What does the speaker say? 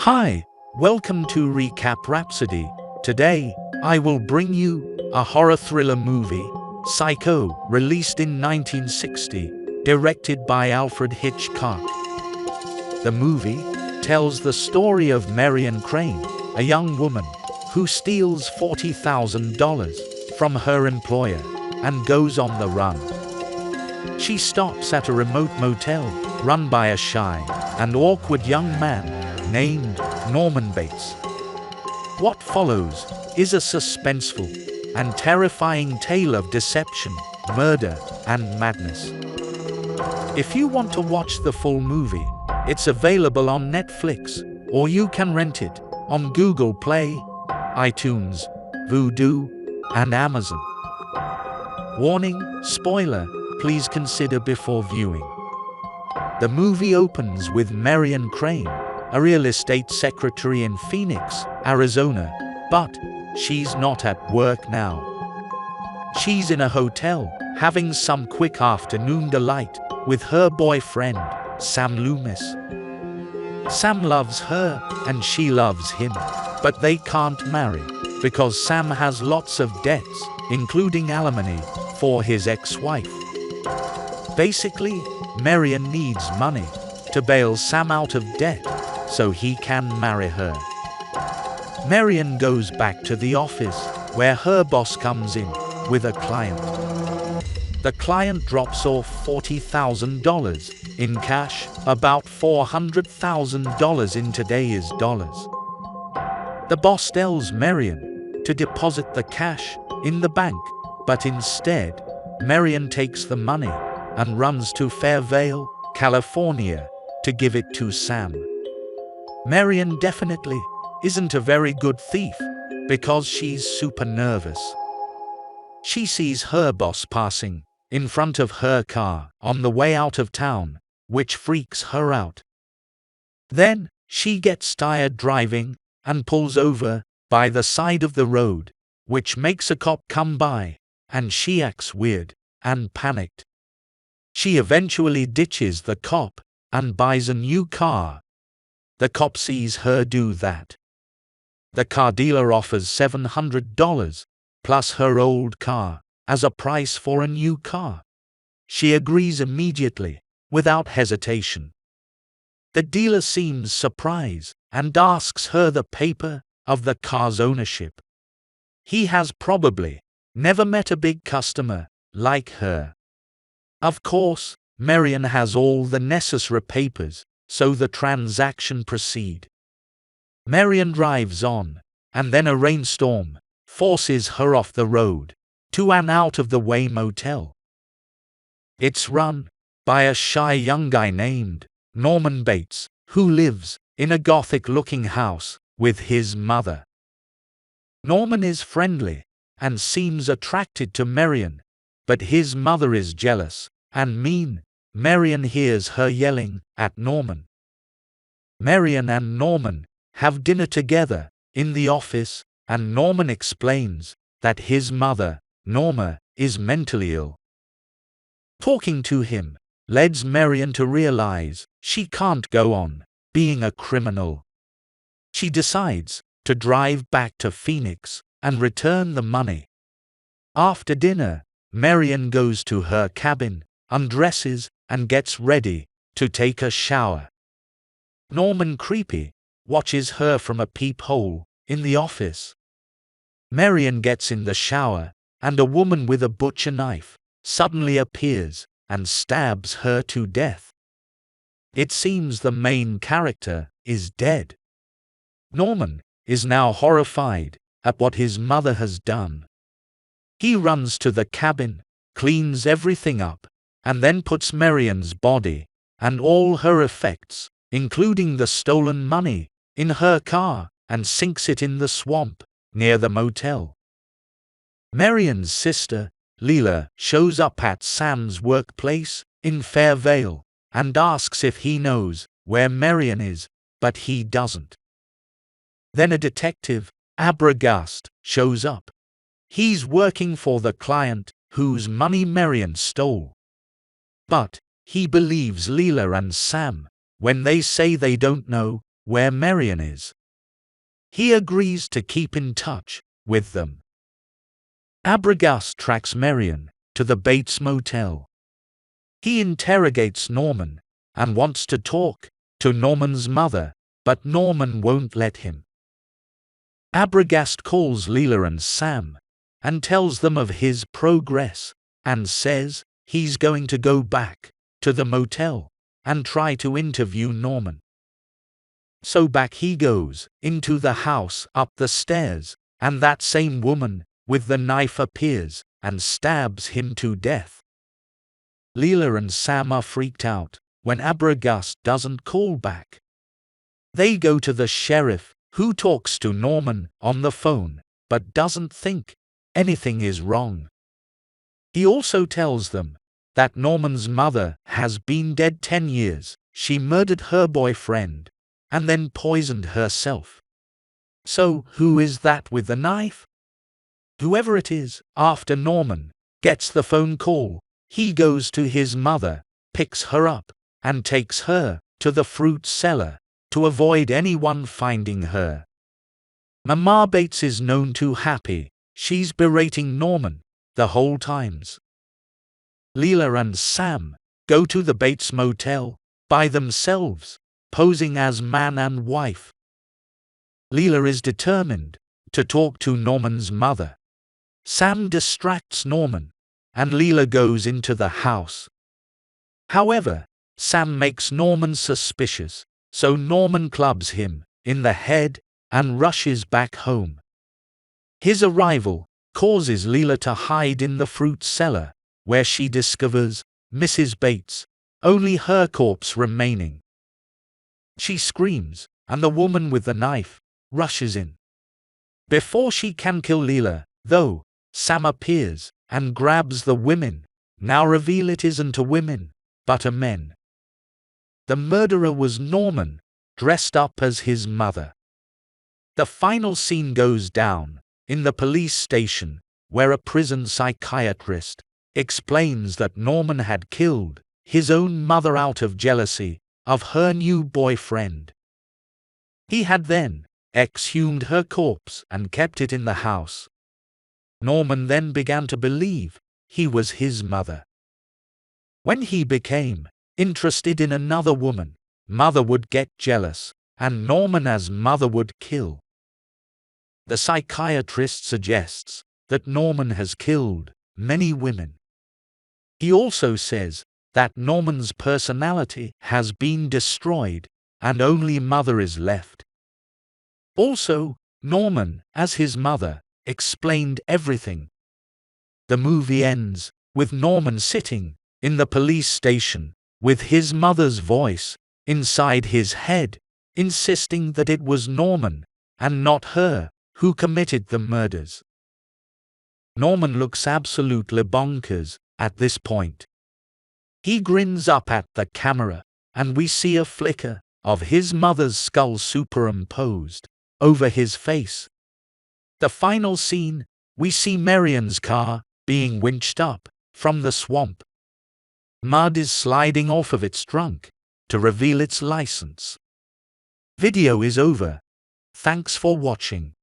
Hi, welcome to Recap Rhapsody. Today, I will bring you a horror thriller movie, Psycho, released in 1960, directed by Alfred Hitchcock. The movie tells the story of Marion Crane, a young woman who steals $40,000 from her employer and goes on the run. She stops at a remote motel run by a shy and awkward young man named Norman Bates. What follows is a suspenseful and terrifying tale of deception, murder, and madness. If you want to watch the full movie, it's available on Netflix, or you can rent it on Google Play, iTunes, Vudu, and Amazon. Warning, spoiler, please consider before viewing. The movie opens with Marion Crane, a real estate secretary in Phoenix, Arizona, but she's not at work now. She's in a hotel, having some quick afternoon delight with her boyfriend, Sam Loomis. Sam loves her and she loves him, but they can't marry because Sam has lots of debts, including alimony for his ex-wife. Basically, Marion needs money to bail Sam out of debt so he can marry her. Marion goes back to the office where her boss comes in with a client. The client drops off $40,000 in cash, about $400,000 in today's dollars. The boss tells Marion to deposit the cash in the bank, but instead, Marion takes the money and runs to Fairvale, California, to give it to Sam. Marion definitely isn't a very good thief because she's super nervous. She sees her boss passing in front of her car on the way out of town, which freaks her out. Then, she gets tired driving and pulls over by the side of the road, which makes a cop come by, and she acts weird and panicked. She eventually ditches the cop and buys a new car. The cop sees her do that. The car dealer offers $700 plus her old car as a price for a new car. She agrees immediately, without hesitation. The dealer seems surprised and asks her the paper of the car's ownership. He has probably never met a big customer like her. Of course, Marion has all the necessary papers, so the transaction proceeds. Marion drives on, and then a rainstorm forces her off the road to an out-of-the-way motel. It's run by a shy young guy named Norman Bates, who lives in a gothic-looking house with his mother. Norman is friendly and seems attracted to Marion, but his mother is jealous and mean. Marion hears her yelling at Norman. Marion and Norman have dinner together in the office, and Norman explains that his mother, Norma, is mentally ill. Talking to him leads Marion to realize she can't go on being a criminal. She decides to drive back to Phoenix and return the money. After dinner, Marion goes to her cabin, undresses, and gets ready to take a shower. Norman, creepy, watches her from a peephole in the office. Marion gets in the shower, and a woman with a butcher knife suddenly appears and stabs her to death. It seems the main character is dead. Norman is now horrified at what his mother has done. He runs to the cabin, cleans everything up, and then puts Marion's body and all her effects, including the stolen money, in her car and sinks it in the swamp near the motel. Marion's sister, Leela, shows up at Sam's workplace in Fairvale and asks if he knows where Marion is, but he doesn't. Then a detective, Abragast, shows up. He's working for the client whose money Marion stole. But he believes Leela and Sam when they say they don't know where Marion is. He agrees to keep in touch with them. Arbogast tracks Marion to the Bates Motel. He interrogates Norman and wants to talk to Norman's mother, but Norman won't let him. Arbogast calls Leela and Sam and tells them of his progress and says he's going to go back to the motel and try to interview Norman. So back he goes into the house up the stairs, and that same woman with the knife appears and stabs him to death. Leela and Sam are freaked out when Arbogast doesn't call back. They go to the sheriff, who talks to Norman on the phone but doesn't think anything is wrong. He also tells them that Norman's mother has been dead 10 years. She murdered her boyfriend and then poisoned herself. So who is that with the knife? Whoever it is. After Norman gets the phone call, he goes to his mother, picks her up, and takes her to the fruit cellar to avoid anyone finding her. Mama Bates is known too happy. She's berating Norman the whole times. Leela and Sam go to the Bates Motel by themselves, posing as man and wife. Leela is determined to talk to Norman's mother. Sam distracts Norman, and Leela goes into the house. However, Sam makes Norman suspicious, so Norman clubs him in the head and rushes back home. His arrival causes Leela to hide in the fruit cellar, where she discovers Mrs. Bates, only her corpse remaining. She screams, and the woman with the knife rushes in. Before she can kill Leela, though, Sam appears and grabs the women. Now reveal it isn't a women, but a men. The murderer was Norman, dressed up as his mother. The final scene goes down in the police station, where a prison psychiatrist explains that Norman had killed his own mother out of jealousy of her new boyfriend. He had then exhumed her corpse and kept it in the house. Norman then began to believe he was his mother. When he became interested in another woman, mother would get jealous, and Norman as mother would kill. The psychiatrist suggests that Norman has killed many women. He also says that Norman's personality has been destroyed and only mother is left. Also, Norman, as his mother, explained everything. The movie ends with Norman sitting in the police station with his mother's voice inside his head, insisting that it was Norman and not her who committed the murders. Norman looks absolutely bonkers at this point. He grins up at the camera, and we see a flicker of his mother's skull superimposed over his face. The final scene, we see Marion's car being winched up from the swamp. Mud is sliding off of its trunk to reveal its license. Video is over. Thanks for watching.